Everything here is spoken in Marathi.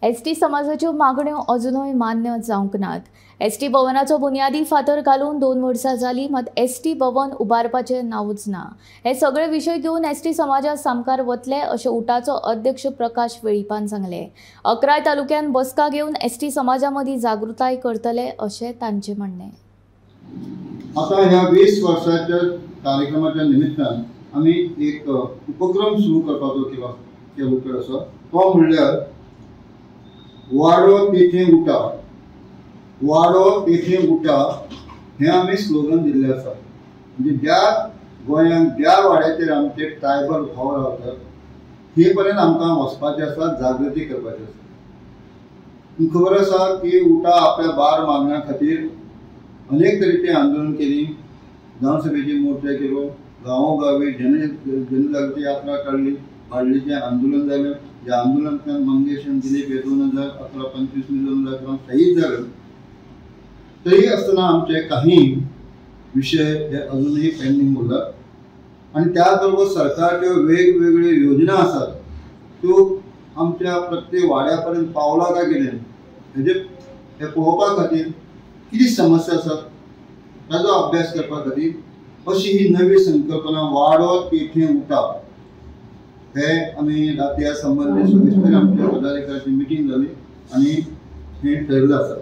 एसटी समाजाच्यो मागण्यो अजूनय मान्य जावंक नात। एसटी भवनाचो बुन्यादी फातर घालून 2 वर्सां जाली, मात एसटी भवन उबारपाचें नांवच ना। हे सगळे विशय घेवन एसटी समाजा सामकार वतले अशें उटाचो अध्यक्ष प्रकाश वेळीपान सांगले। 11 तालुक्यान बसका घेवन एसटी समाजा मदीं जागृताय करतले अशें तांचें म्हणणें। आता ह्या 20 वर्षाच्या कार्यक्रमाच्या निमित्तान आम्ही एक उपक्रम सुरू करपाचो केलो आसा। तो म्हणल्यार वाडो तेथे उठा, वाडो तेथे उठा हे आम्ही स्लोगन दिल्ले आसा। म्हणजे ज्या गोंयांत ज्या वाड्याचेर आमचे ट्रायबल भाव रावतात हे पर्यंत आमकां वचपाचें आसा, जागृती करपाची आसा। तुमकां खबर आसा की उठा आपल्या 12 मागण्यां खातीर अनेक तरेची आंदोलन केली, विधानसभेचे मोर्चे केलो, गांवोगावी जनजागृती यात्रा काढली, हाडलीचें आंदोलन जालें। ज्या आंदोलनांतल्यान मंगेशान दिलीप हे 2011 25 मिलियन लोकांक शहीद जाले। तरी आसतना आमचे काही विषय हे अजूनही पेंडिंग उरतात आणि त्याचबरोबर सरकारच्यो वेगवेगळ्यो योजना आसात त्यो आमच्या प्रत्येक वाड्यापर्यंत पावला काय कितें हे पळोवपा खातीर कितें समस्या आसात ताचो अभ्यास करपा खातीर अशी ही नवी संकल्पना वाडो तेथे उठा हे आमी ह्या संबंधी सविस्तर आमच्या पदाधिकाऱ्यांची मिटींग जाली आणि हे ठरलं आसा।